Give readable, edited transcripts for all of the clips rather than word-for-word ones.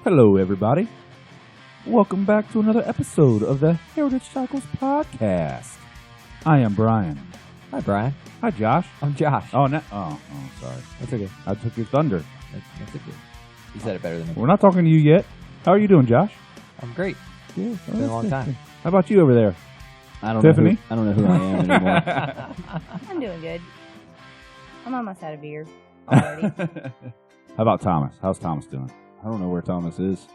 Hello, everybody. Welcome back to another episode of the Heritage Cycles Podcast. I am Brian. Hi, Brian. Hi, Josh. I'm Josh. Oh, sorry. That's okay. I took your thunder. That's okay. You said it better than me. We're not talking to you yet. How are you doing, Josh? I'm great. Good. It's been a long time. How about you over there? Tiffany? I don't know who I am anymore. I'm doing good. I'm on my side of beer already. How about Thomas? How's Thomas doing? I don't know where Thomas is.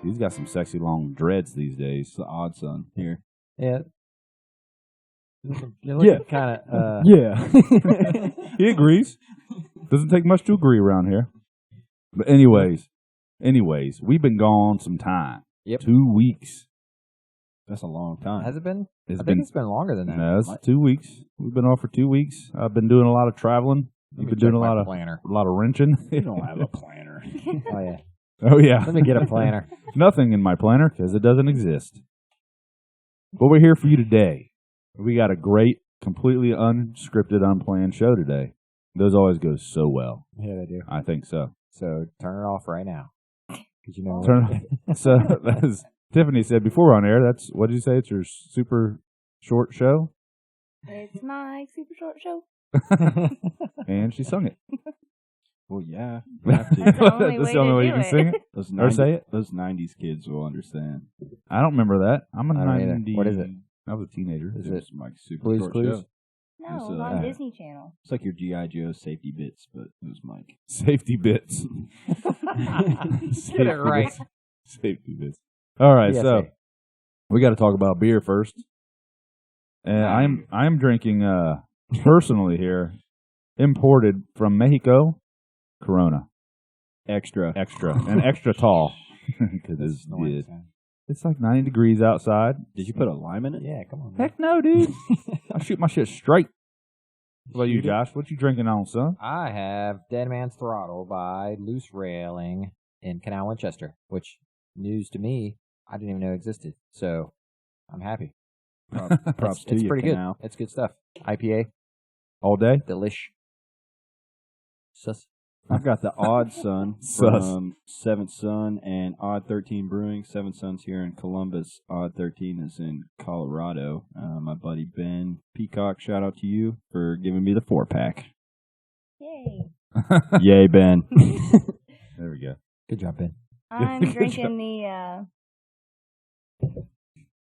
He's got some sexy long dreads these days. It's the odd son here. Yeah. You're looking kind of... Yeah. He agrees. Doesn't take much to agree around here. But anyways, we've been gone some time. Yep. 2 weeks. That's a long time. Has it been? I think it's been longer than that. No, it's 2 weeks. We've been off for 2 weeks. I've been doing a lot of traveling. You've been doing a lot of wrenching. You don't have a planner. Oh, yeah. Oh, yeah. Let me get a planner. Nothing in my planner because it doesn't exist. But we're here for you today. We got a great, completely unscripted, unplanned show today. Those always go so well. Yeah, they do. I think so. So turn it off right now. Because you know. So, as Tiffany said before we're on air, what did you say? It's your super short show? It's my super short show. And she sung it. Well, yeah. You have to. That's the only That's way the only to way do you can it. sing it? Or say it? Those 90s kids will understand. I don't remember that. I'm a I don't either. 90. What is it? I was a teenager. Is It it was my super Blue's short Clues? show. No, It's, on Disney Channel. It's like your G.I. Joe safety bits, but it was Mike. Safety bits. Get it right. Bits. Safety bits. All right, PSA. so we got to talk about beer first. And I'm drinking personally here, imported from Mexico, Corona. Extra. And extra tall. Because it's good. It's like 90 degrees outside. Did you put a lime in it? Yeah, come on. Heck no, dude. I shoot my shit straight. What about you, Josh? What you drinking on, son? I have Dead Man's Throttle by Loose Railing in Canal, Winchester, which, news to me, I didn't even know existed. So, I'm happy. Props to it's you, pretty Canal. good. It's good stuff. IPA, All day? delish. Sus. I've got the Odd Son Sus. from Seventh Son and Odd 13 Brewing. Seventh Son's here in Columbus. Odd 13 is in Colorado. My buddy Ben Peacock, shout out to you for giving me the 4-pack. Yay. Yay, Ben. There we go. Good job, Ben. I'm Good drinking the,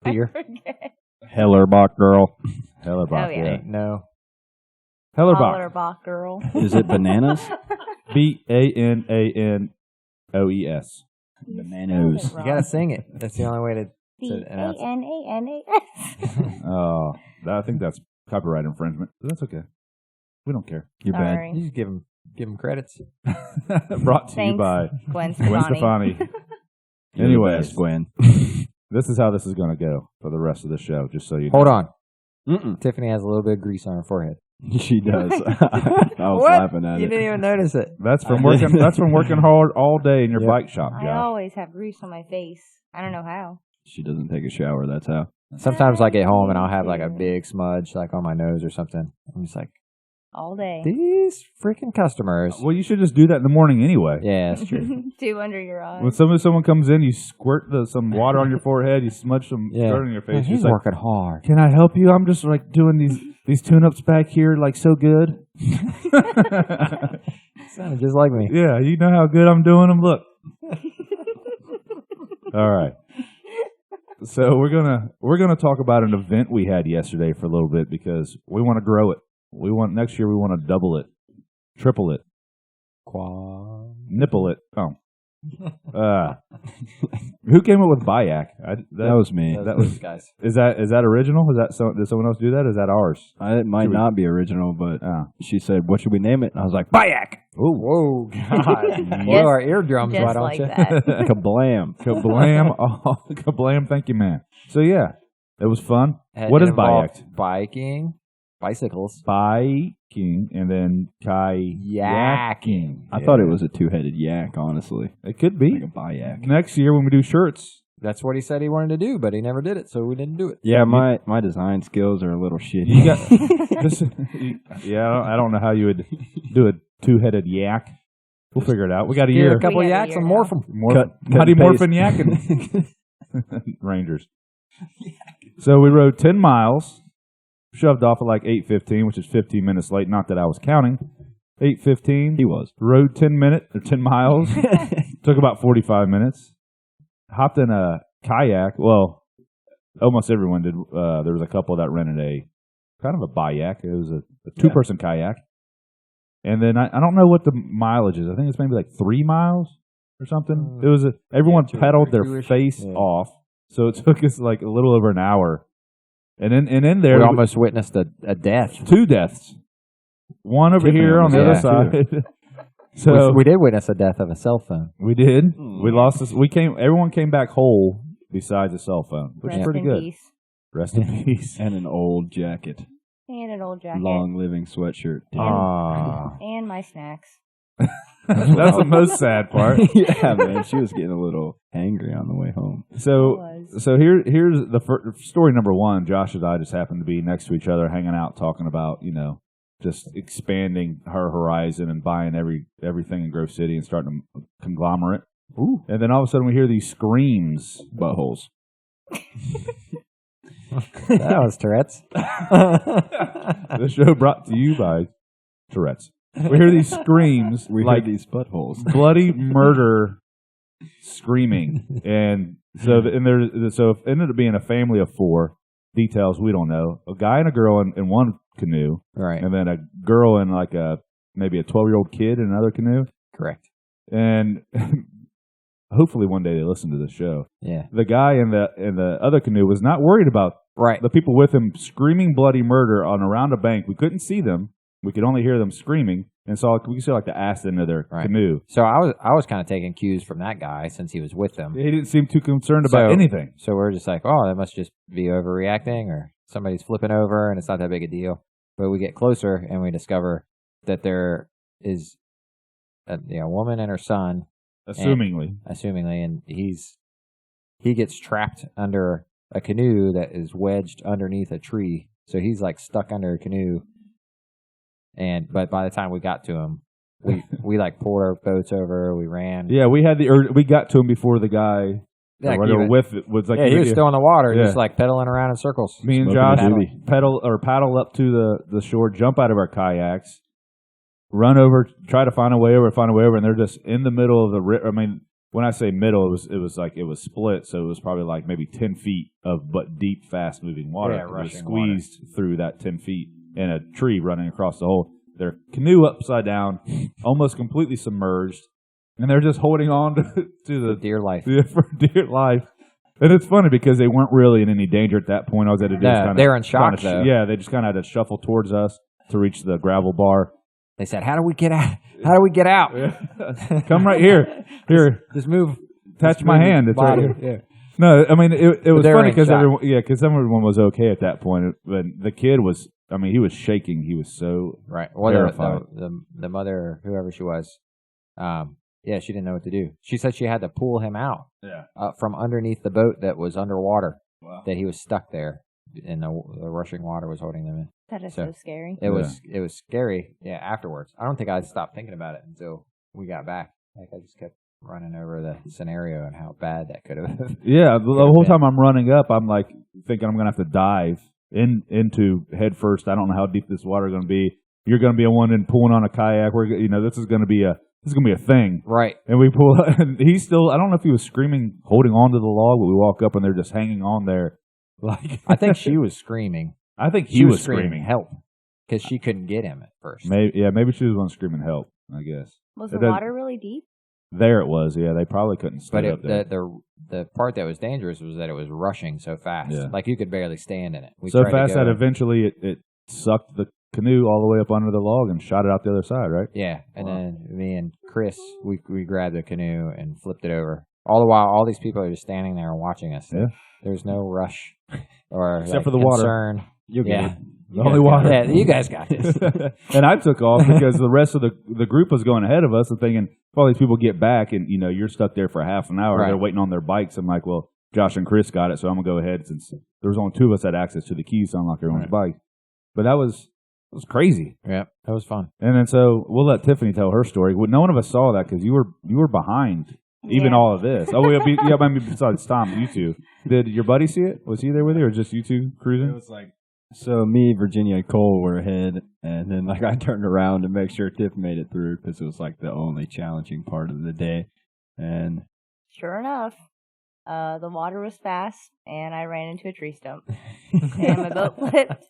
Beer? I forget. Hellerbach girl. Hellerbach, Oh, yeah. yeah. No. Hellerbach. Hollerbach girl. Is it bananas? Bananos. You Bananas. spelled it You gotta sing it. That's the only way to announce it. B-A-N-A-N-A-S. Oh, I think that's copyright infringement. But that's okay. We don't care. You're bad. Sorry. You just give them credits. Brought to you Thanks, by Gwen Gwen Stefani. Stefani. You're the Anyways, best, Gwen. this is how this is going to go for the rest of the show, just so you know. Hold on. Mm-mm. Tiffany has a little bit of grease on her forehead. She does. I was What? laughing at You it. didn't even notice it. That's from working hard all day in your Yep. bike shop, I Josh. always have grease on my face. I don't know how. She doesn't take a shower, that's how. Sometimes I get home and I'll have like a big smudge like on my nose or something. I'm just like, All day. these freaking customers. Well, you should just do that in the morning anyway. Yeah, that's true. 2 under your eyes. When someone comes in, you squirt some water on your forehead, you smudge some Yeah. dirt on your face. He's Just like, working hard. can I help you? I'm just like doing these tune-ups back here, like so good. Sounded just like me. Yeah, you know how good I'm doing them. Look. All right. So we're gonna talk about an event we had yesterday for a little bit because we want to grow it. Next year we want to double it, triple it, nipple it. Oh. Who came up with BiYak? That was me. That was guys. Is that original? Did someone else do that? Or is that ours? It might not be original, but she said, what should we name it? And I was like, BiYak! Oh, whoa, God. Blow our eardrums, Just why don't like you? that. Kablam. Kablam! Oh, kablam! Thank you, man. So yeah, it was fun. It What is involved BiYak? Biking, bicycles, Biking and then kayaking. I thought it was a two-headed yak, honestly. It could be. Like a BiYak. Next year when we do shirts. That's what he said he wanted to do, but he never did it, so we didn't do it. Yeah, my design skills are a little shitty. You got, I don't know how you would do a two-headed yak We'll figure it out. We got a Get year. a couple We got a yaks year and now. morph them. Mighty Morphin Yak and Rangers. So we rode 10 miles, shoved off at like 8:15, which is 15 minutes late. Not that I was counting. 8:15. He was. Rode 10 miles. Took about 45 minutes. Hopped in a kayak. Well, almost everyone did. There was a couple that rented a kind of a BiYak. It was a two-person kayak. And then I don't know what the mileage is. I think it's maybe like 3 miles or something. It was everyone pedaled their face off, so it took us like a little over an hour. And in there, We almost witnessed a death. 2 deaths. One over Tiffany here on the other almost side. So we did witness a death of a cell phone. we did. We lost this. Everyone came back whole besides a cell phone, which Rest is pretty in good. peace. Rest in peace. And an old jacket. And an old jacket. Long living sweatshirt. And my snacks. That's the most sad part. Yeah, man. She was getting a little angry on the way home. So here's the story number 1. Josh and I just happened to be next to each other, hanging out, talking about just expanding her horizon and buying everything in Grove City and starting a conglomerate. Ooh. And then all of a sudden we hear these screams, buttholes. That was Tourette's. The show brought to you by Tourette's. We hear these screams, We like heard these buttholes. bloody murder screaming, and so it ended up being a family of 4. Details we don't know. A guy and a girl in one canoe, Right. and then a girl and like maybe a 12-year-old kid in another canoe. Correct. And hopefully one day they listen to the show. Yeah. The guy in the other canoe was not worried about Right. the people with him screaming bloody murder on around a bank. We couldn't see them. We could only hear them screaming, and we could see like the ass end of their canoe. So I was kind of taking cues from that guy since he was with them. He didn't seem too concerned about anything. So we're just like, oh, that must just be overreacting, or somebody's flipping over, and it's not that big a deal. But we get closer, and we discover that there is a woman and her son, Assumingly, and he gets trapped under a canoe that is wedged underneath a tree. So he's like stuck under a canoe. But by the time we got to him, we like pulled our boats over. We ran. yeah, we got to him before the guy Like right even- with it was like he was still in the water, Yeah. just like pedaling around in circles. me and Smoking Josh a paddle up to the shore, jump out of our kayaks, run over, try to find a way over, and they're just in the middle of the river. I mean, when I say middle, it was split, so it was probably like maybe 10 feet of but deep, fast moving water. Yeah, It was rushing squeezed through that 10 feet, and a tree running across the whole. Their canoe upside down, almost completely submerged, and they're just holding on to the Dear life. yeah, for dear life. And it's funny because they weren't really in any danger at that point. All they had to do was kind of they were in shock, though. yeah, they just kind of had to shuffle towards us to reach the gravel bar. They said, "How do we get out? How do we get out? Come right here. Here, Just move. touch my hand. It's right here. Yeah. No, I mean it was they were funny in because shock. everyone was okay at that point. But the kid was. I mean, he was shaking. He was so Right. Well, terrified. the mother, whoever she was, she didn't know what to do. She said she had to pull him out from underneath the boat that was underwater. Wow. That he was stuck there, and the rushing water was holding them in. That is so scary. It was scary. Yeah. Afterwards, I don't think I stopped thinking about it until we got back. Like I just kept running over the scenario and how bad that could have. Yeah, the whole time I'm running up, I'm like thinking I'm going to have to dive into head first. I don't know how deep this water is going to be. You're going to be a one and pulling on a kayak. This is going to be a thing. Right. And we pull, and he's still. I don't know if he was screaming, holding on to the log, but we walk up and they're just hanging on there. Like I think she was screaming. I think She he was was screaming. help because she couldn't get him at first. Maybe she was the one screaming help. I guess. Was It the does- water really deep? There it was. Yeah, they probably couldn't But stay up there. the part that was dangerous was that it was rushing so fast. Yeah. Like you could barely stand in it. We So tried to fast go that in. eventually it sucked the canoe all the way up under the log and shot it out the other side. Right. Yeah, and Wow. then me and Chris, we grabbed the canoe and flipped it over. All the while, all these people are just standing there and watching us. Yeah. There's no rush or Except for the water. concern. You'll get Yeah. it. The only water. Yeah, you guys got this. And I took off because the rest of the group was going ahead of us and thinking, if all these people get back and, you're stuck there for half an hour, Right. they're waiting on their bikes. I'm like, well, Josh and Chris got it, so I'm going to go ahead since there was only 2 of us had access to the keys to unlock everyone's bike. But that was was crazy. Yeah, that was fun. And then so we'll let Tiffany tell her story. Well, no one of us saw that because you were behind even all of this. Oh, besides Tom, you two. Did your buddy see it? Was he there with you, or just you two cruising? It was like, so me, Virginia, and Cole were ahead, and then like I turned around to make sure Tiff made it through because it was like the only challenging part of the day. And Sure enough, the water was fast, and I ran into a tree stump, and my boat flipped,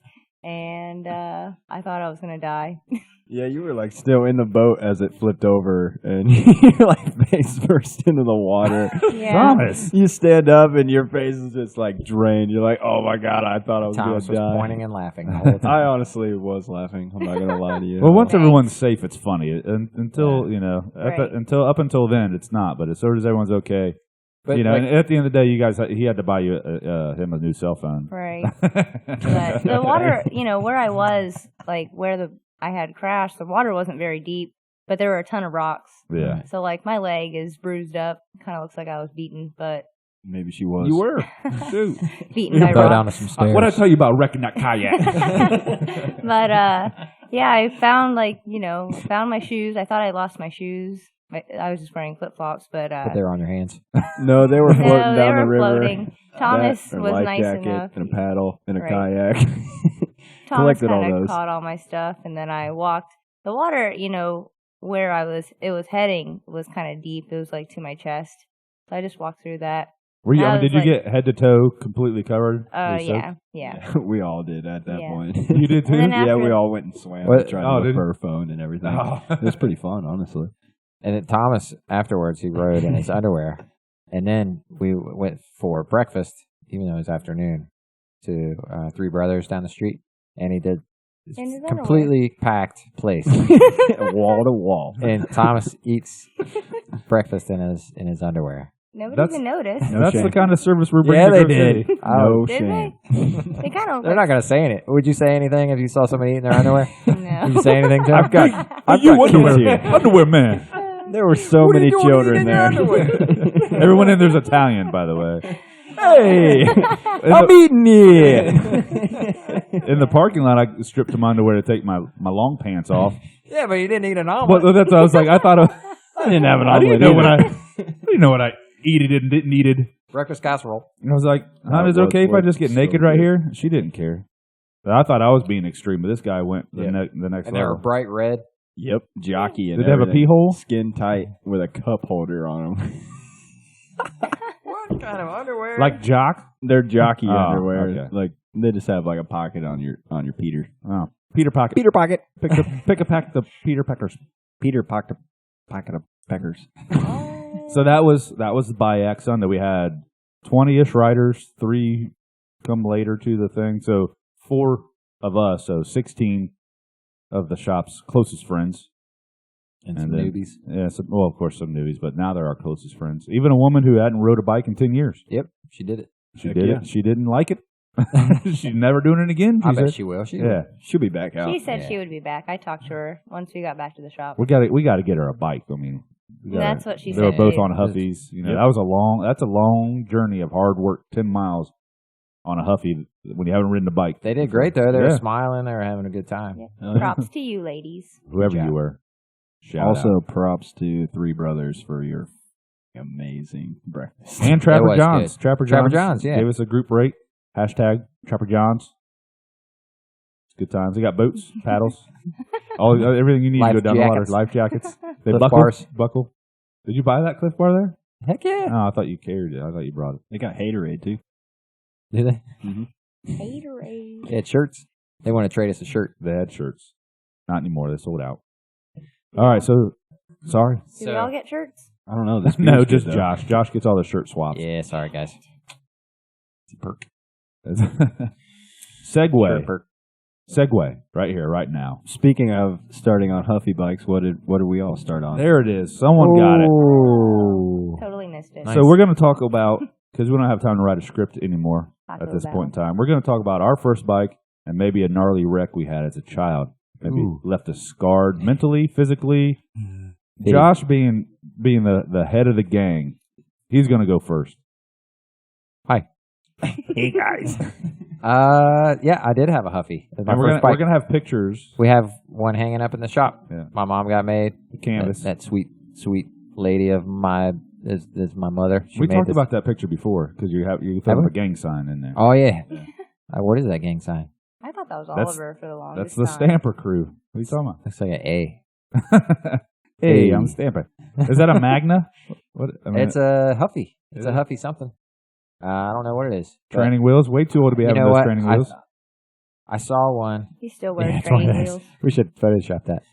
and I thought I was gonna die. yeah, you were like still in the boat as it flipped over, and you're like face first into the water. Yeah. Thomas. You stand up, and your face is just like drained. You're like, oh my god, I thought I was Thomas gonna was die. pointing and laughing the whole time. I honestly was laughing. I'm not gonna lie to you. Well, once Thanks. everyone's safe, it's funny. Until you know, Right. up until then, it's not. But as soon as everyone's okay, But you know, like, and at the end of the day, you guys, he had to buy you him a new cell phone. Right. But the water, where I was, like where I had crashed, the water wasn't very deep, but there were a ton of rocks. Yeah, So like my leg is bruised up. Kind of looks like I was beaten, but Maybe she was. you were. Shoot. beaten by go down to rocks. some stairs. What did I tell you about wrecking that kayak? But yeah, I found found my shoes. I thought I lost my shoes. I was just wearing flip flops, but But they were on your hands. No, they were floating no, they down were the river. floating. Thomas That, or was life nice jacket, enough. and a paddle and a Right. kayak. Thomas collected all kind of those. caught all my stuff, and then I walked. The water, where it was heading was kind of deep. It was like to my chest. So I just walked through that. Were you? That Did was you get head to toe completely covered? with soap? Yeah. We all did at that Yeah. point. You did too? And then Yeah, after- we all went and swam What? and tried Oh, to did look you? for her phone and everything. Oh. It was pretty fun, honestly. And then Thomas, afterwards, he rode in his underwear. And then we went for breakfast, even though it was afternoon, to Three Brothers down the street. And he did this In his completely packed place. Wall to wall. And Thomas eats breakfast in his underwear. Nobody That's- even noticed. No That's shame. the kind of service we're bringing Yeah, to they Grove did. City. No Did shame. They kind of. They're not going to say anything. Would you say anything if you saw somebody eating their underwear? No. Would you say anything to them? I've got You kids underwear, here. underwear man. There were so What are many you doing children eating your there. underwear? Everyone in there's Italian, by the way. Hey, In I'm the, eating it. in the parking lot, I stripped to my underwear to take my long pants off. Yeah, but you didn't eat an omelet. Well, that's what I was like. I thought I didn't have an I didn't omelet know what either. I didn't know what I eated and didn't needed. Breakfast casserole. And I was like, No, "Hon, is it it okay if I was just get so naked right good. here?" She didn't care. But I thought I was being extreme, but this guy went the, Yeah. the next And they were level. bright red. Yep, jockey and Did they have a everything. pee hole? Skin tight with a cup holder on them. What kind of underwear? Like jock? They're jockey Oh, underwear. okay. Like they just have like a pocket on your Peter. Oh, Peter Pocket. Peter pocket. Pick a pack the Peter Peckers. Peter pocket of peckers. So that was the BiYak Sunday. We had 20-ish riders, 3 come later to the thing. So 4 of us, so 16 of the shop's closest friends. and some then- newbies. Yeah, well, of course, some newbies, but now they're our closest friends. Even a woman who hadn't rode a bike in 10 years. Yep, she did it. She Heck did yeah. it. She didn't like it. She's never doing it again. I She bet said. she will. She Yeah, She'll be back out. She said Yeah. she would be back. I talked to her once we got back to the shop. we got to get her a bike. I mean, we gotta- That's what she They were said. both too. on Huffies. You know, Yep. that's a long journey of hard work, 10 miles on a Huffy when you haven't ridden a bike. They did great though. They were Yeah. smiling. They were having a good time. Yeah. Props to you, ladies. Whoever Good job. you were. Shout Also, out. props to Three Brothers for your amazing breakfast. And Trapper was Johns. good. Trapper Trapper Johns. Johns, yeah. Gave us a group rate. Hashtag Trapper Johns. It's good times. They got boats, paddles, everything you need Life to go down the water. jackets. Life jackets. They Cliff buckle. bars. Buckle. Did you buy that Cliff Bar there? Heck yeah. Oh, I thought you carried it. I thought you brought it. They got Haterade too. Did they? Haterade. They had shirts. They want to trade us a shirt. They had shirts. Not anymore. They sold out. All right. So, sorry. Did we all get shirts? I don't know. This No, beer's just good, though. Josh. Josh gets all the shirt swaps. Yeah, sorry guys. It's a perk. Segue. Perk. Segue. Right here, right now. Speaking of starting on Huffy bikes, what did we all start on? There it is. Someone got it. Oh. Totally missed it. Nice. So we're going to talk about, because we don't have time to write a script anymore Taco at this Bell. point in time. We're going to talk about our first bike and maybe a gnarly wreck we had as a child. Maybe Ooh. left us scarred mentally, physically. Did Josh being the head of the gang, he's going to go first. Hi. Hey, guys. Yeah, I did have a Huffy. It was my And first bike. we're gonna have pictures. We have one hanging up in the shop. Yeah. My mom got made. The canvas. That sweet lady of my is my mother. She We made talked this. about that picture before because you throw we? a gang sign in there. Oh yeah. What is that gang sign? I thought that was That's- Oliver for the longest That's the time. Stamper crew. What are you talking Looks like an A. about? Hey, Hey. I'm Stamper. Is that a Magna? What? I mean, It's a Huffy. It's Is a it? Huffy something. I don't know what it is. but training wheels. Way too old to be you having know those what? training wheels. I saw one. He still wears Yeah, it's one of training those. wheels. We should Photoshop that.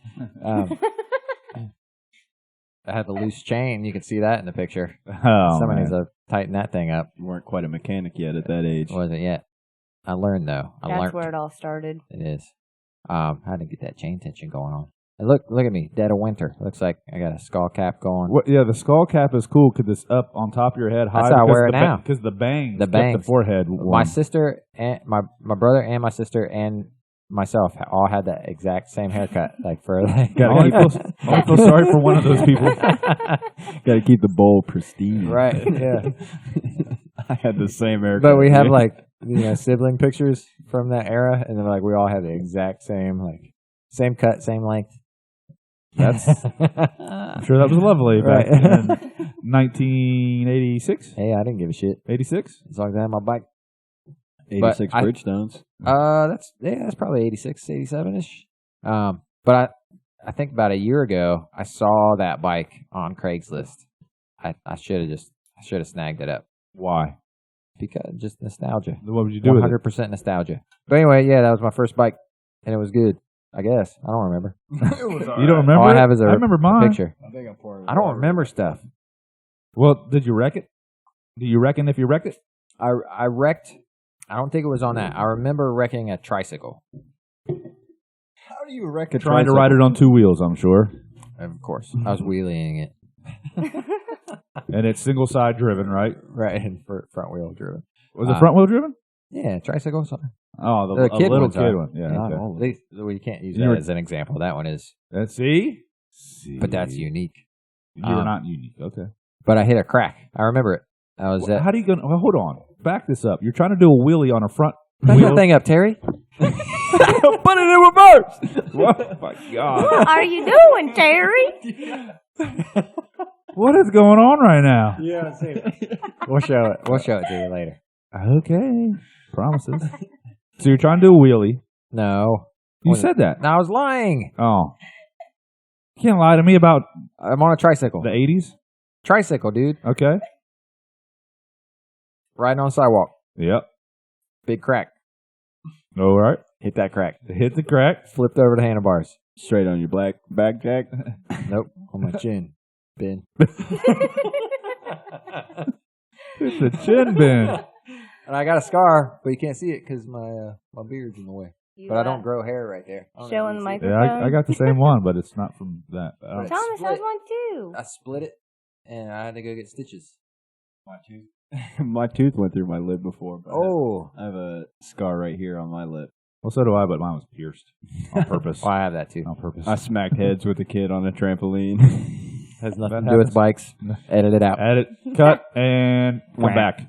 I had the loose chain. You can see that in the picture. Oh, Someone man. needs to tighten that thing up. You weren't quite a mechanic yet at that age. Wasn't yet. I learned though. I That's learned. where it all started. It is. I had to get that chain tension going on. And look at me, dead of winter. Looks like I got a skull cap going. What, yeah, the skull cap is cool because it's up on top of your head high. That's how I wear it now. Because the bangs, The kept bangs. the forehead. My warm. sister and my brother and my sister and myself all had that exact same haircut. Like for like, Only feel sorry for one of those people. Got to keep the bowl pristine. right? Yeah. I had the same haircut. But we have like sibling pictures from that era, and then like we all have the exact same cut, same length. That's. I'm sure that was lovely back Right. in 1986, Hey, I didn't give a shit 86. as long as I had my bike. 86 But Bridgestones. That's probably 86, 87 ish. But I think about a year ago I saw that bike on Craigslist. I should have snagged it up Why? because just nostalgia. What would you do with it? 100% nostalgia. But anyway, yeah, that was my first bike, and it was good. I guess I don't remember. You don't remember? All I it? have is I remember mine. picture. I think I'm pouring. I don't remember stuff. Well, did you wreck it? Do you reckon if you wrecked it? I wrecked. I don't think it was on that. I remember wrecking a tricycle. How do you wreck a Trying to ride it on two wheels, I'm sure. Of course, I was wheeling it. And it's single side driven, right? Right, and front wheel driven. Was it front wheel driven? Yeah, tricycle. Oh, The a kid little ones kid are. one. Yeah. Yeah, Okay. well, you can't use You that were- as an example. That one is, See? but that's unique. You were not unique. Okay. But I hit a crack. I remember it. I was How do you go? Well, hold on. Back this up. You're trying to do a wheelie on a front Put wheel. that thing up, Terry. Put it in reverse. Oh my God! What are you doing, Terry? What is going on right now? Yeah, I've seen it. We'll show it. We'll show it to you later. Okay. Promises. So you're trying to do a wheelie. No. You said that. No, I was lying. Oh. You can't lie to me about I'm on a tricycle. the 80s. Tricycle, dude. Okay. Riding on the sidewalk. Yep. Big crack. All right. Hit that crack. Hit the crack. Flipped over the handlebars. Straight on your black back jack. Nope. On my chin. Ben. It's a chin bend. And I got a scar, but you can't see it because my beard's in the way. You, But I don't grow hair right there. I don't know showing if the you see it. Yeah, I got the same one, but it's not from that. Right. Thomas Split. has one too. I split it, and I had to go get stitches. My tooth. My tooth went through my lip before. But Oh. I have a scar right here on my lip. Well, so do I, but mine was pierced on purpose. Well, I have that too. On purpose. I smacked heads with a kid on a trampoline. Has nothing That to do with happens. bikes. Edit it out. Edit, cut, and come Whack. back.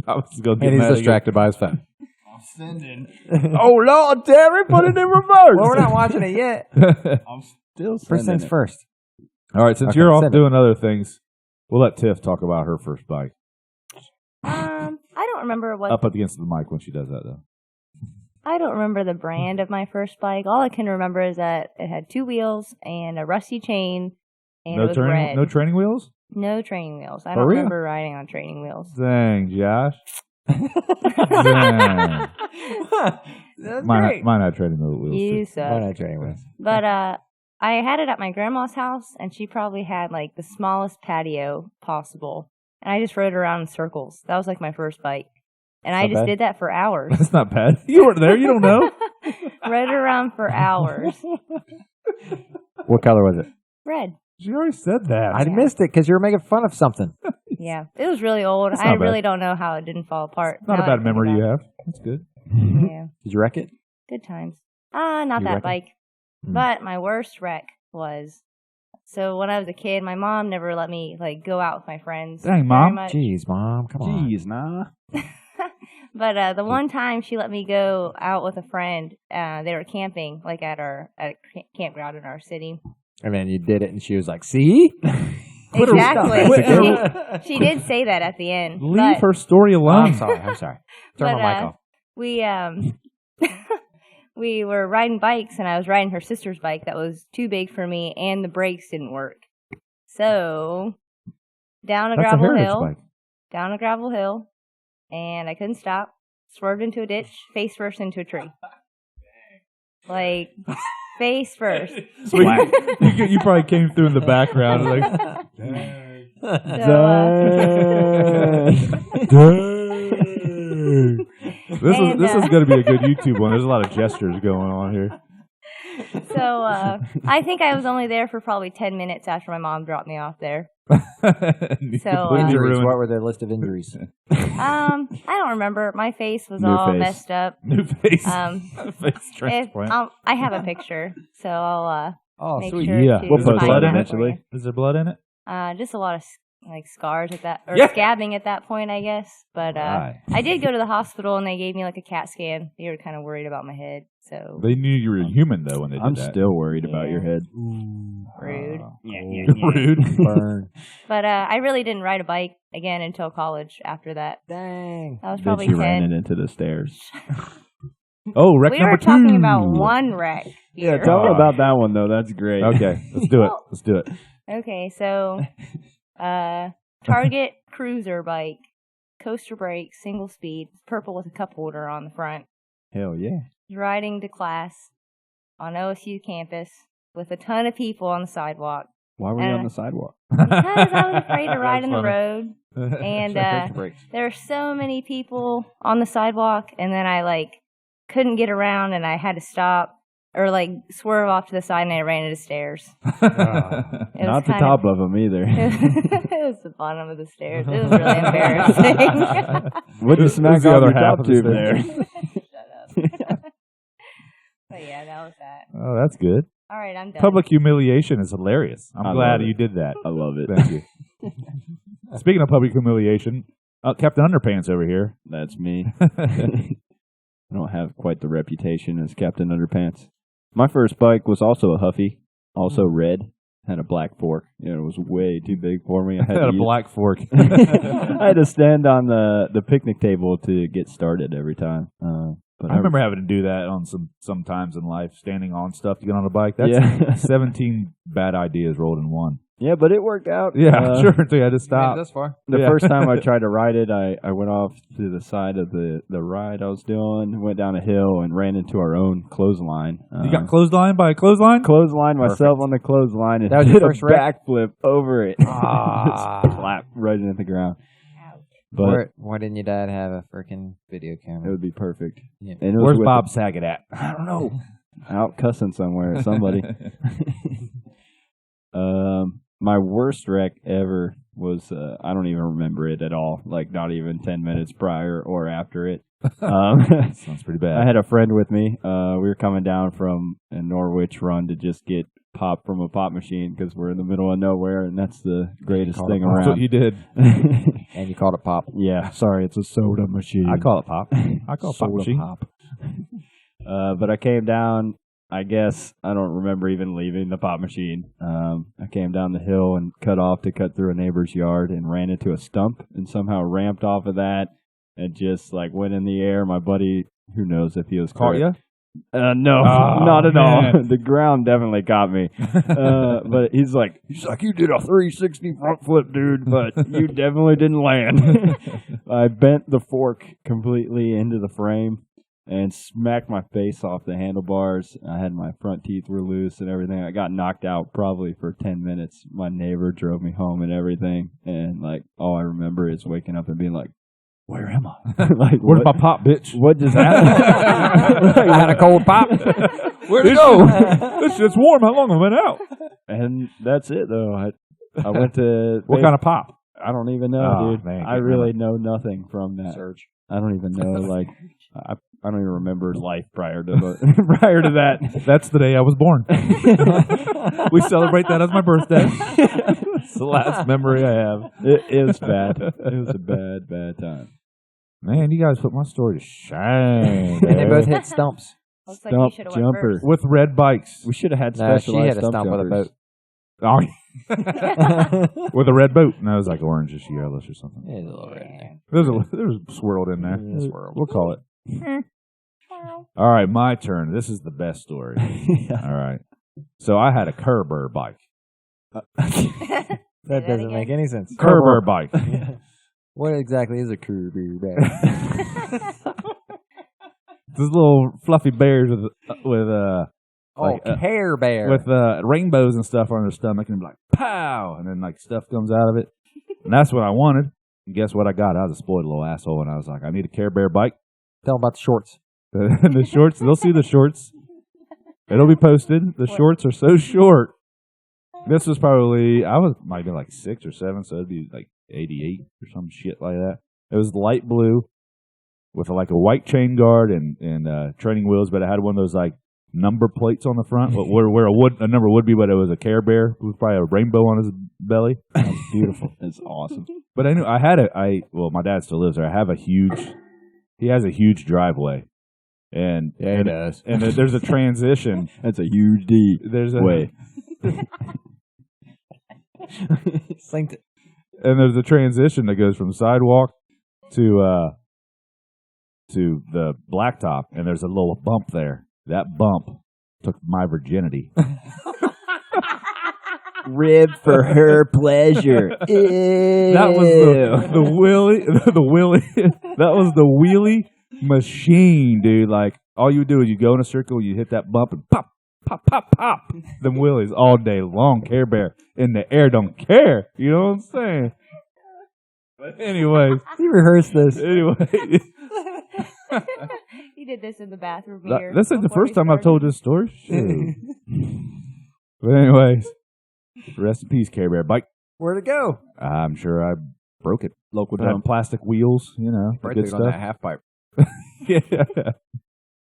Thomas is gonna get And he's mad again. distracted by his phone. I'm sending. Oh Lord, Terry, put it in reverse. Well, we're not watching it yet. I'm still sending. First things it. first. All right, since Okay, you're off send it. doing other things, we'll let Tiff talk about her first bike. I don't remember what Up against the mic when she does that, though. I don't remember the brand of my first bike. All I can remember is that it had two wheels and a rusty chain, and it was red. No training wheels. No training wheels. I For don't real? remember riding on training wheels. Dang, Josh. Dang. That's Mine had training wheels. You too. suck. training with. But I had it at my grandma's house, and she probably had like the smallest patio possible, and I just rode around in circles. That was like my first bike, and I Not just bad. did that for hours. That's not bad. You weren't there. You don't know. Rode around for hours. What color was it? Red. She already said that. I missed it because you were making fun of something. Yeah, it was really old. That's I not bad. really don't know how it didn't fall apart. Not now a that I bad think memory you about have. That's good. it. Yeah, Did you wreck it? good times. Not You that reckon? bike. Mm. But my worst wreck was So when I was a kid, my mom never let me like go out with my friends. Dang, very Mom. much. Jeez, Mom, come on. Jeez, nah. But the one time she let me go out with a friend, they were camping like at a campground in our city. And then you did it, and she was like, "See, Exactly. She did say that at the end. Leave her story Oh, alone. I'm sorry. Turn But, my mic off." We were riding bikes, and I was riding her sister's bike that was too big for me, and the brakes didn't work. So down a That's gravel Heritage hill, bike. and I couldn't stop. Swerved into a ditch, face first into a tree. Like face first. You probably came through in the background. Like, This is going to be a good YouTube one. There's a lot of gestures going on here. So I think I was only there for probably 10 minutes after my mom dropped me off there. Injuries. What were the list of injuries? I don't remember. My face was New all face. messed up. New face. Face If, transplant. I have a picture, so I'll Oh, make sweet. sure Yeah. to We'll put find blood that in it. for you. Is there blood in it? Just a lot of like scars at that, or Yeah. scabbing at that point, I guess. But Right. I did go to the hospital and they gave me like a CAT scan. They were kind of worried about my head, so They knew you were human, though, when they did I'm that. still worried about your head. rude. Rude. Burn. But I really didn't ride a bike again until college. After that, Dang. I was Then probably she ran 10. it into the stairs. Oh, wreck We number were 2. talking about one wreck. Yeah, here. tell me Oh. about that one, though. That's great. Okay, let's do it. Well- Let's do it. Okay, so Target cruiser bike, coaster brakes, single speed, purple with a cup holder on the front. Hell yeah. Riding to class on OSU campus with a ton of people on the sidewalk. Why were you on the sidewalk? Because I was afraid to ride in the That's road. And Check the brakes. there were so many people on the sidewalk, and then I like couldn't get around, and I had to stop or like swerve off to the side, and I ran into stairs. It was Not the kind top of them either. it was the bottom of the stairs. It was really embarrassing. What you smack the off other your half top of the tube stairs? there? Shut up. But yeah, that was that. Oh, that's good. All right, I'm done. Public humiliation is hilarious. I'm I glad love it. you did that. I love it. Thank you. Speaking of public humiliation, Captain Underpants over here. That's me. I don't have quite the reputation as Captain Underpants. My first bike was also a Huffy, also red. Had a black fork. It was way too big for me. I Had a black fork. I had to stand on the picnic table to get started every time. But I remember having to do that on some times in life, standing on stuff to get on a bike. That's Yeah. 17 bad ideas rolled in one. Yeah, but it worked out. Yeah, sure. Until you had to Made it stop. this far. The Yeah. first time I tried to ride it, I went off to the side of the ride I was doing, went down a hill, and ran into our own clothesline. You got clotheslined by a clothesline? Clothesline myself Perfect. on the clothesline and That was did your a first wreck? backflip over it. Ah. Just clap right into the ground. But Why didn't your dad have a freaking video it camera? would be perfect. Yeah. And it was Where's with Bob Saget at? I don't know. out cussing somewhere, somebody. My worst wreck ever was, I don't even remember it at all, like not even 10 minutes prior or after it. Sounds pretty bad. I had a friend with me. We were coming down from a Norwich run to just get pop from a pop machine because we're in the middle of nowhere, and that's the greatest Call it thing pop. That's what around. you did. And you called it pop. Yeah, sorry, it's a soda machine. I call it pop. I call it pop Soda machine. pop. But I came down, I guess, I don't remember even leaving the pop machine. I came down the hill and cut through a neighbor's yard and ran into a stump and somehow ramped off of that and just like went in the air. My buddy, who knows if he was Caught correct. you? No, Oh, not at all. man. The ground definitely caught me. But he's like, you did a 360 front flip, dude, but you definitely didn't land. I bent the fork completely into the frame and smacked my face off the handlebars. I had my front teeth were loose and everything. I got knocked out probably for 10 minutes. My neighbor drove me home and everything. And like, all I remember is waking up and being like, where am I? Like, Where's what- my pop, bitch? What just happened? I had a cold pop. Where'd it go? This shit's warm. How long have I been out? And that's it, though. I went to... What kind of pop? I don't even know, Oh, dude. man, I can't really know nothing from that. Surge. I don't even know. Like, I don't even remember life prior to that. That's the day I was born. We celebrate that as my birthday. It's the last memory I have. It was bad. It was a bad time. Man, you guys put my story to shame. And they both hit stumps. Looks like you Stump should have went jumper. first. With red bikes. We should have had No, she specialized hit a stump with a jumpers. boat. Oh, with a red boat. No, it was like orangish yellowish or something. Yeah, a little red in there. There was swirled in there. Swirled. We'll call it. All right, my turn. This is the best story. All right. So I had a Kerber bike. That that doesn't again. make any sense. Kerber bike. What exactly is a Kirby bag? These little fluffy bears with Care Bear. with rainbows and stuff on their stomach, and like pow, and then like stuff comes out of it, and that's what I wanted. And guess what I got? I was a spoiled little asshole, and I was like, I need a Care Bear bike. Tell them about the shorts. The shorts, they'll see the shorts. It'll be posted. The shorts are so short. This was probably might have been like 6 or 7, so it'd be like 88 or some shit like that. It was light blue with like a white chain guard and training wheels, but it had one of those like number plates on the front where a number would be, but it was a Care Bear with probably a rainbow on his belly. That was beautiful. That's awesome. But I knew I had my dad still lives there. He has a huge driveway. And Yeah, he does. And there's a transition. That's a huge D. There's a way. Synced it. And there's a transition that goes from sidewalk to the blacktop, and there's a little bump there. That bump took my virginity. Rib for her pleasure. That was the wheelie. That was the wheelie machine, dude. Like all you would do is you go in a circle, you hit that bump, and pop, pop, pop, pop. Them wheelies all day long. Care Bear in the air don't care. You know what I'm saying? But anyways, You rehearsed this. anyway. He did this in the bathroom here. That's like the before first we time I've told started. this story. Shit. But anyways, rest in peace, Care Bear bike. Where'd it go? I'm sure I broke it. Local It had dump. plastic wheels, you know, the Right good there on that stuff. half pipe. Yeah.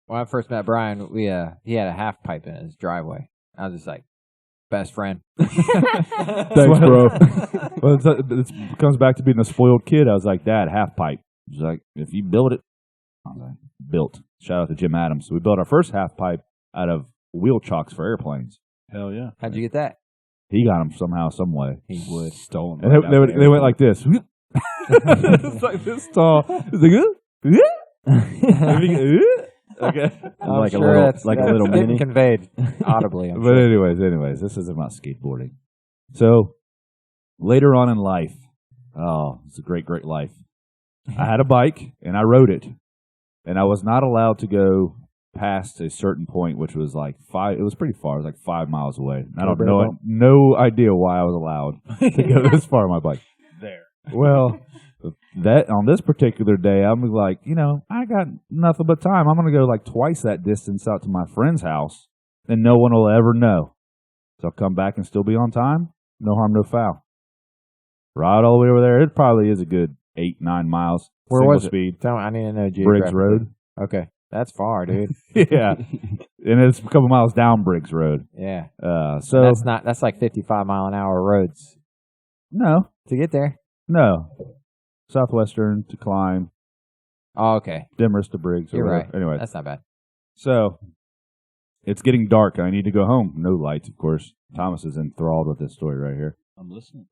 When I first met Brian, he had a half pipe in his driveway. I was just like, best friend. Thanks, bro. Well, it comes back to being a spoiled kid. I was like, Dad, half pipe. He's like, if you build it, I was like, built. Shout out to Jim Adams. So we built our first half pipe out of wheel chocks for airplanes. Hell yeah. How'd you get that? He got them somehow, some way. He would. Stolen. And they went like this. It's like this tall. It's like, okay. Like a little getting mini. conveyed audibly. I'm But sure. anyways, this is about skateboarding. So later on in life, it's a great, great life. I had a bike and I rode it, and I was not allowed to go past a certain point, which was like 5. It was pretty far. It was like 5 miles away. And I don't know, no idea why I was allowed to go this far on my bike. There. Well, that on this particular day, I'm like, I got nothing but time. I'm going to go like twice that distance out to my friend's house, and no one will ever know. So I'll come back and still be on time. No harm, no foul. Ride all the way over there. It probably is a good 8-9 miles. Where single was it? speed. Tell me, I need to know Briggs geographically. Road. Okay. That's far, dude. Yeah. And it's a couple miles down Briggs Road. Yeah. So That's like 55-mile-an-hour roads no. to get there. Southwestern to climb, Oh, okay. Demorest to Briggs. Or You're whatever. right. Anyway, That's not bad. so it's getting dark and I need to go home. No lights, of course. Thomas is enthralled with this story right here. I'm listening.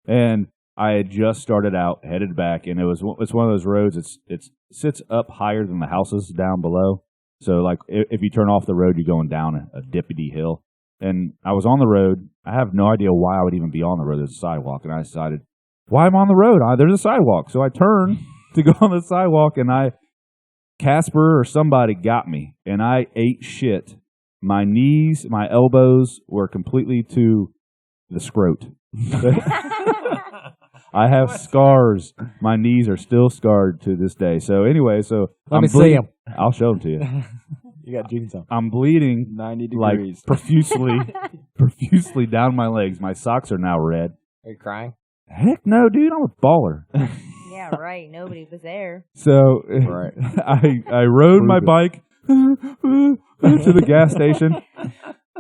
And I had just started out, headed back, and it's one of those roads. It sits up higher than the houses down below. So like if you turn off the road, you're going down a dippity hill. And I was on the road. I have no idea why I would even be on the road. There's a sidewalk, and I decided, why am I on the road? There's a sidewalk. So I turned to go on the sidewalk, and Casper or somebody got me, and I ate shit. My knees, my elbows were completely to the scrot. I have scars. My knees are still scarred to this day. So anyway, Let me see them. I'll show them to you. You got jeans on. I'm bleeding 90 like degrees. profusely down my legs. My socks are now red. Are you crying? Heck no, dude. I'm a baller. Yeah, right. Nobody was there. So Right. I rode my bike to the gas station,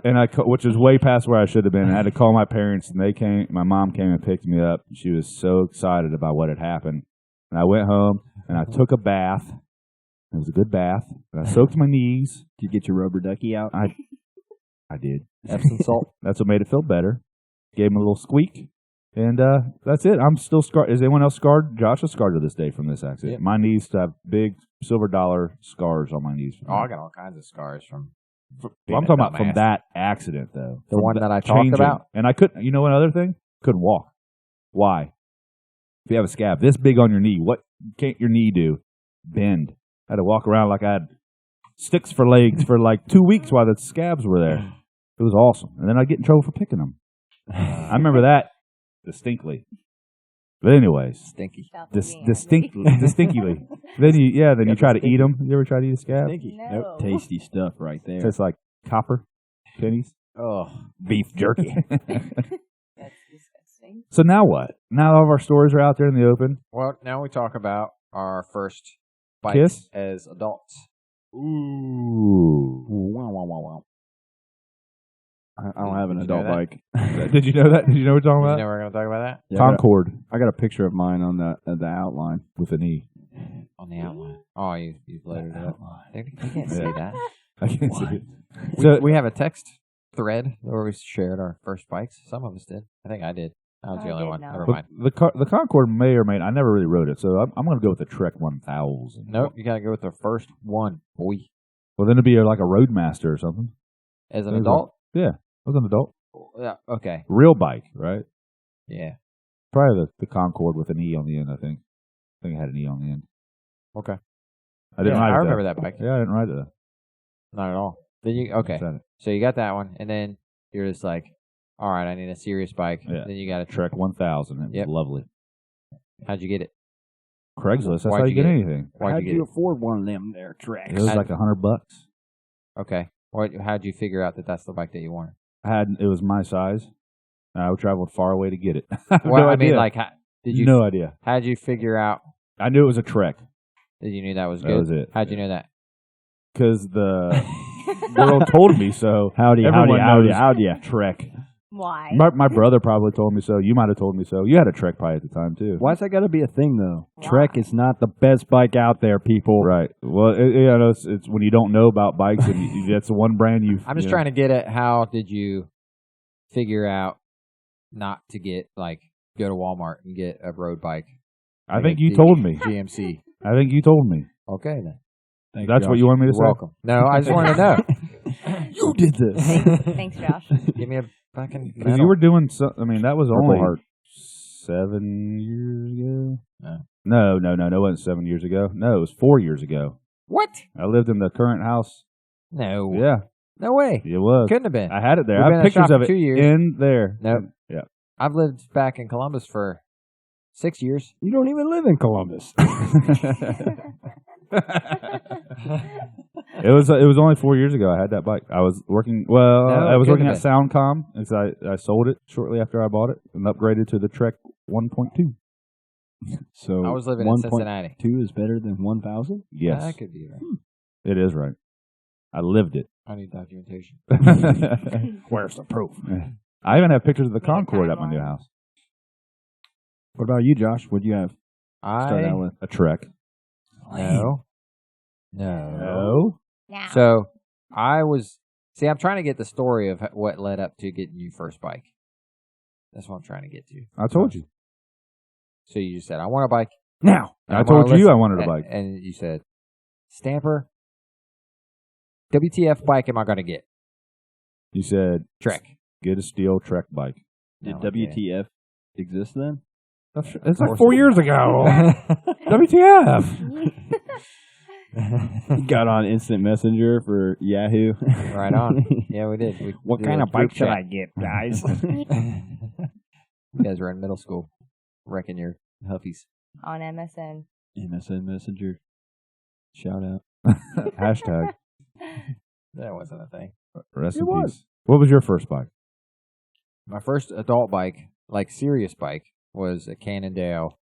and which is way past where I should have been. I had to call my parents, and they came. My mom came and picked me up. She was so excited about what had happened. And I went home and I took a bath. It was a good bath. And I soaked my knees. Did you get your rubber ducky out? I did. Epsom salt. That's what made it feel better. Gave him a little squeak. And that's it. I'm still scarred. Is anyone else scarred? Josh is scarred to this day from this accident. Yep. My knees have big silver dollar scars on my knees. Oh, I got all kinds of scars from. Well, I'm talking about from that accident, though. The From one that I talked changing. about? And I couldn't, you know another thing? Couldn't walk. Why? If you have a scab this big on your knee, what can't your knee do? Bend. I had to walk around like I had sticks for legs for like 2 weeks while the scabs were there. It was awesome. And then I'd get in trouble for picking them. I remember that distinctly. But anyways, Stinky. distinctly. Then you try to eat them. You ever try to eat a scab? Stinky. No. Nope. Tasty stuff right there. Tastes like copper pennies. Oh, Beef jerky. That's disgusting. So now what? Now all of our stories are out there in the open. well, now we talk about our first bike Kiss? as adults. Ooh. Wow, wow, wow, wow. I don't have an Did you know adult that? bike. Did you know that? Did you know what we're talking You about? know we're going to talk about that Yeah, Concord I got a picture of mine on the outline. with an E. on the outline. Oh, you've loaded it up. You can't see Yeah. that. I can't see it. So we have a text thread where we shared our first bikes. Some of us did. I think I did. I was I the only did one. not. Never But mind. the Concord may or may not. I never really rode it, so I'm going to go with the Trek 1000. Nope, you got to go with the first one, boy. Well, then it'd be like a Roadmaster or something. As an Those adult? Yeah, I was an adult. Yeah, okay. Real bike, right? Yeah. Probably the Concord with an E on the end, I think. I think it had an E on the end. Okay. I didn't Yeah, ride it. I though. remember that bike. Yeah, I didn't ride it. Though. Not at all. Then you okay. Said it. So you got that one, and then you're just like, all right, I need a serious bike. Yeah. Then you got a Trek 1000. It was Yep. lovely. How'd you get it? Craigslist. That's Why'd how you you get get it? anything. Why'd How'd you get you it? afford one of them there tracks? It was Had- like $100. Okay. How'd you figure out that that's the bike that you wanted? It was my size. I traveled far away to get it. Well, no I idea. mean, like, did you? No idea. How'd you figure out I knew it was a Trek. that you knew that was good? That was it. How'd you know that? Because the girl told me so. Howdy, Everyone knows howdy. Trek. Why? My brother probably told me so. You might have told me so. You had a Trek pie at the time too. Why's that got to be a thing, though? Why? Trek is not the best bike out there, people. Right. Well, it's when you don't know about bikes and that's the one brand you. I'm just trying to get at how did you figure out not to go to Walmart and get a road bike? I think you told me. GMC. I think you told me. Okay then. Thanks, That's what Josh. you wanted me to You're welcome. No, I just wanted to know. You did this. Thanks, Josh. Give me a fucking Because you were doing so. I mean, that was Purple only Heart. 7 years ago. No. No. It wasn't 7 years ago. No, it was 4 years ago. What? I lived in the current house. No. Yeah, No way. it was. Couldn't have been. I had it there. We've I been have in the pictures shop of for it 2 years. in there. Nope. Yeah. I've lived back in Columbus for 6 years. You don't even live in Columbus. It was only 4 years ago I had that bike. I was working I was working at Soundcom, and so I sold it shortly after I bought it and upgraded to the Trek 1.2. So I was living in Cincinnati. 1.2 is better than 1,000? Yes, That could be right. it is right. I lived it. I need documentation. Where's the proof? I even have pictures of the Make a Concord at my new timeline. house. What about you, Josh? What'd you have? Start out with A Trek. No. No. Now. So I'm trying to get the story of what led up to getting you first bike. That's what I'm trying to get to. I told you. So you just said, I want a bike. now. I told you I wanted a bike. And you said, Stamper, WTF bike am I going to get? You said Trek. get a steel Trek bike. Did No, okay. WTF exist then? It's like course 4 it years ago. WTF? Got on Instant Messenger for Yahoo. Right on. Yeah, we did. We What did kind a of bike group should chat. I get, guys? You guys were in middle school, wrecking your Huffies. On MSN. MSN Messenger. Shout out. Hashtag. That wasn't a thing. Rest It in was. peace. What was your first bike? My first adult bike, like serious bike, was a Cannondale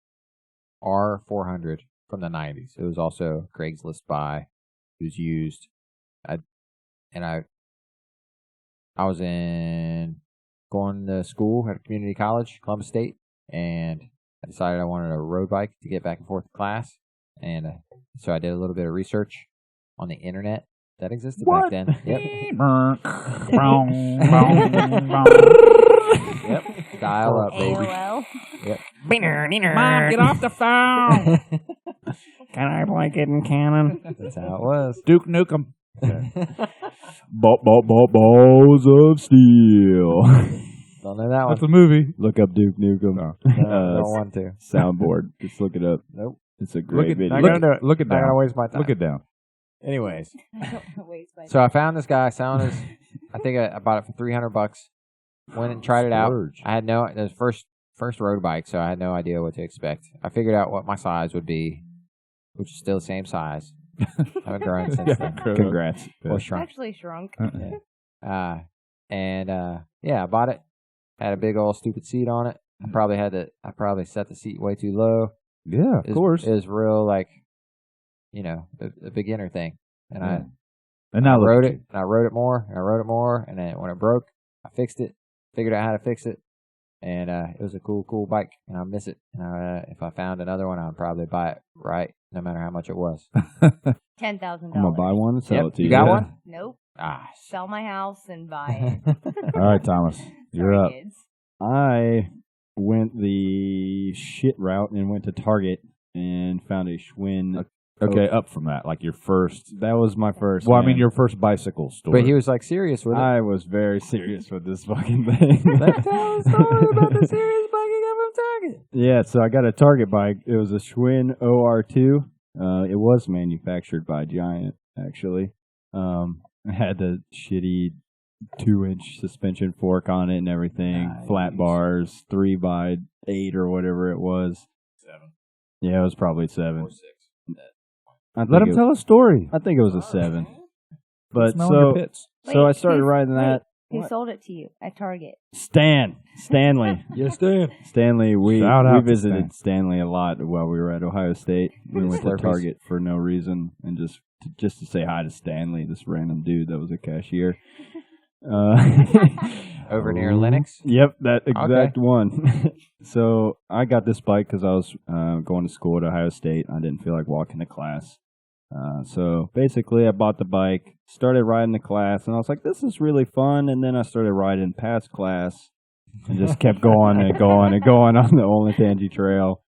R400 from the 90s. It was also Craigslist buy. It was used. I was going to school at a community college, Columbus State, and I decided I wanted a road bike to get back and forth to class. And so I did a little bit of research on the internet that existed back then. Yep. Yep. Dial up, baby. AOL. Yep. Mom, get off the phone. Can I blanket and cannon? That's how it was. Duke Nukem. Balls of Steel. Don't know that one. That's a movie. Look up Duke Nukem. No, don't want to. Soundboard. Just look it up. Nope. It's a great video. Look it Not gonna down. waste my time. Look it down. Anyways, Waste my so I found this guy selling his. I think I bought it for $300. Went and tried it out. Splurge. I had it was first road bike, so I had no idea what to expect. I figured out what my size would be, which is still the same size. I haven't grown since then. Congrats. Or shrunk. actually shrunk. I bought it. Had a big old stupid seat on it. I probably set the seat way too low. Yeah, of course. It was real a beginner thing. And I rode it, and I rode it more, and I rode it more, and then when it broke, I fixed it, figured out how to fix it, and it was a cool bike, and I miss it. And if I found another one, I'd probably buy it right, no matter how much it was. $10,000. I'm going to buy one and sell Yep. it to You you. got one? Nope. Ah, Sell my house and buy it. All right, Thomas, you're Sorry, up. kids. I went the shit route and went to Target and found a Schwinn. Okay, up from that, like your first. That was my first. Well, I man. mean, your first bicycle store. but he was serious with it. I was very serious with this fucking thing. Let's tell a story about the serious bike you got from Target. Yeah, so I got a Target bike. It was a Schwinn OR2. It was manufactured by Giant, actually. It had the shitty 2-inch suspension fork on it and everything. Nice. Flat bars, 3x8 or whatever it was. 7 Yeah, it was probably 7. or 6. Let him tell a story. I think it was a 7. But Smell your so pits. I Wait, started who's- riding that. Who What? sold it to you at Target? Stanley. Yes, Dan. Stanley, we Shout out to visited Stanley a lot while we were at Ohio State. We went to Slurpees. Target for no reason and just to say hi to Stanley, this random dude that was a cashier. Over near Lennox. Yep, that exact one. So I got this bike because I was going to school at Ohio State. I didn't feel like walking to class. So basically, I bought the bike, started riding to class, and I was like, this is really fun. And then I started riding past class and just kept going and going and going on the Olentangy Trail.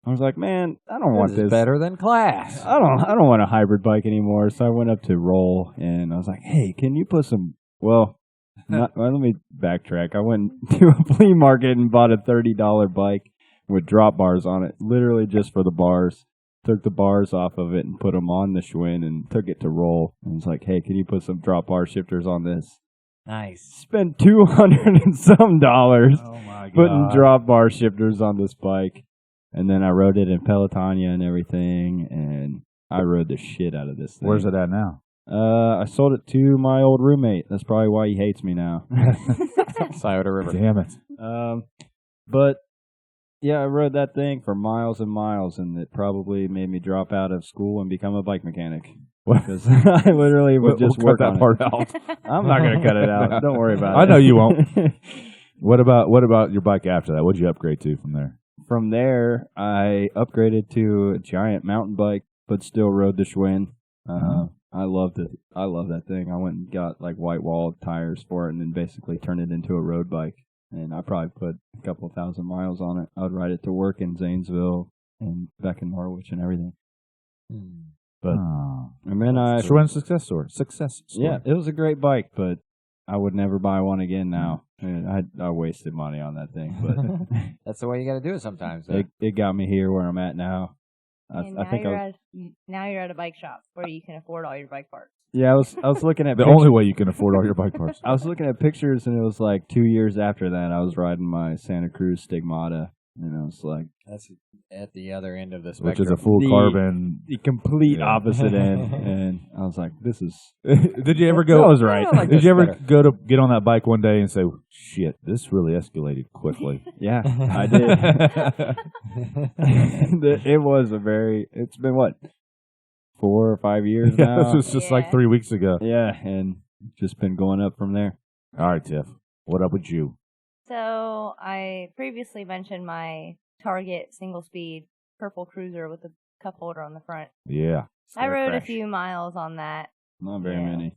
I was like, man, I don't want This this. is better than class. I don't want a hybrid bike anymore. So I went up to Roll and I was like, hey, can you put some, well, let me backtrack. I went to a flea market and bought a $30 bike with drop bars on it, literally just for the bars. Took the bars off of it and put them on the Schwinn and took it to Roll. And was like, hey, can you put some drop bar shifters on this? Nice. Spent $200 and some dollars Oh my god! putting drop bar shifters on this bike. And then I rode it in Pelotonia and everything, and I rode the shit out of this thing. Where's it at now? I sold it to my old roommate. That's probably why he hates me now. Scioto River. Damn it! But yeah, I rode that thing for miles and miles, and it probably made me drop out of school and become a bike mechanic. Because I literally would just we'll work cut on that part out. it. I'm not going to cut it out. Don't worry about it. I know you won't. What about your bike after that? What'd you upgrade to from there? From there, I upgraded to a Giant mountain bike, but still rode the Schwinn. I loved it. I love that thing. I went and got like white wall tires for it, and then basically turned it into a road bike. And I probably put a couple 1,000 miles on it. I would ride it to work in Zanesville and back in Norwich and everything. But and then I Schwinn success story. yeah, it was a great bike, but I would never buy one again now. I wasted money on that thing, but That's the way you got to do it sometimes. it got me here where I'm at now. And I think now you're at a bike shop where you can afford all your bike parts. I was looking at The only way you can afford all your bike parts. I was looking at pictures, and it was like 2 years after that I was riding my Santa Cruz Stigmata, It's like That's at the other end of the spectrum. Which is a full carbon. the complete Yeah. opposite end. And I was like, this is... Did you ever go? That was right. I like Did this you ever better. go to get on that bike one day and say, "Shit, this really escalated quickly"? Yeah, I did. It was it's been what, 4 or 5 years Yeah, now? this was just like Yeah. 3 weeks ago. Yeah, and just been going up from there. All right, Tiff, what up with you? So I previously mentioned my Target single speed purple cruiser with a cup holder on the front. Yeah, I rode a fresh. few miles on that. Not very Yeah. many.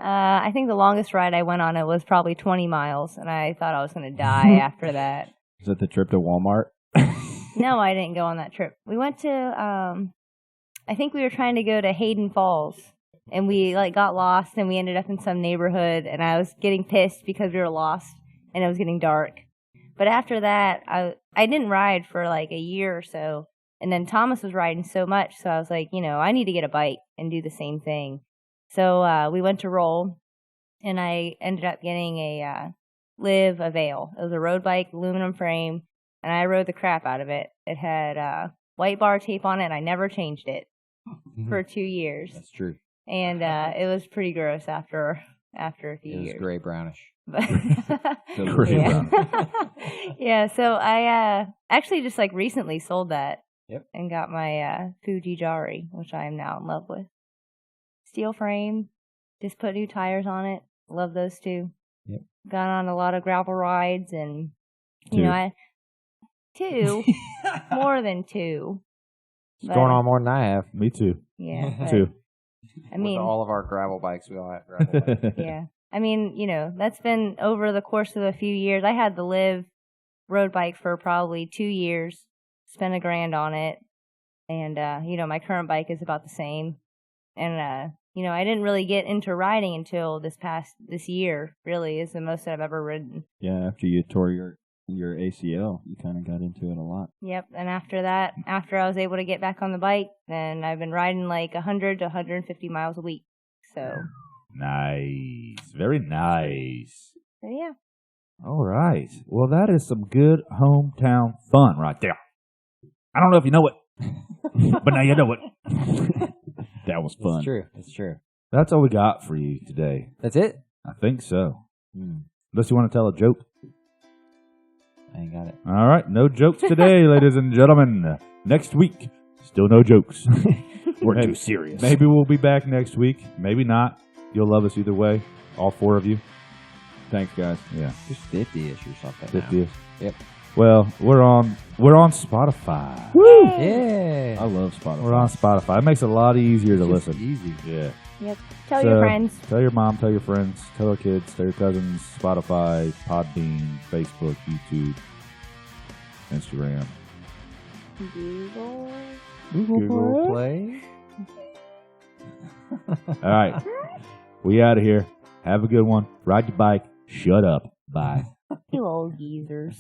I think the longest ride I went on it was probably 20 miles, and I thought I was going to die after that. Is that the trip to Walmart? No, I didn't go on that trip. We went to, I think we were trying to go to Hayden Falls, and we got lost, and we ended up in some neighborhood, and I was getting pissed because we were lost, and it was getting dark. But after that, I didn't ride for like a year or so, and then Thomas was riding so much, so I was like, I need to get a bike and do the same thing. So we went to roll, and I ended up getting a Liv Avail. It was a road bike, aluminum frame, and I rode the crap out of it. It had white bar tape on it, and I never changed it for 2 years. That's true. And it was pretty gross after a few It was years. gray brownish. But Gray yeah. Yeah, so I actually just recently sold that. Yep. And got my Fuji Jari, which I am now in love with. Steel frame, just put new tires on it. Love those too. Yep. Got on a lot of gravel rides, and two, more than two. It's But, going on more than I have. me too. Yeah. but, Too. I mean, With all of our gravel bikes, we all have gravel bikes. yeah. I mean, that's been over the course of a few years. I had the Liv road bike for probably 2 years, spent $1,000 on it. And, my current bike is about the same. And, I didn't really get into riding until this year, really, is the most that I've ever ridden. Yeah, after you tore your ACL, you kind of got into it a lot. Yep. And after that, after I was able to get back on the bike, then I've been riding 100 to 150 miles a week. So, Nice, very nice. yeah. All right. Well, that is some good hometown fun right there. I don't know if you know it, but now you know it. That was fun. It's true. It's true. That's all we got for you today. That's it? I think so. Hmm. Unless you want to tell a joke. I ain't got it. All right. No jokes today, ladies and gentlemen. Next week, still no jokes. We're too serious. Maybe we'll be back next week. Maybe not. You'll love us either way. All 4 of you. Thanks, guys. Yeah. Just 50-ish or something. 50th. Yep. Well, we're on Spotify. Woo! Yeah. I love Spotify. We're on Spotify. It makes it a lot easier to It's listen. easy. Yeah. Yep. Tell your friends. Tell your mom, tell your friends, tell your kids, tell your cousins, Spotify, Podbean, Facebook, YouTube, Instagram. Google Play. All right. We out of here. Have a good one. Ride your bike. Shut up. Bye. You old geezers.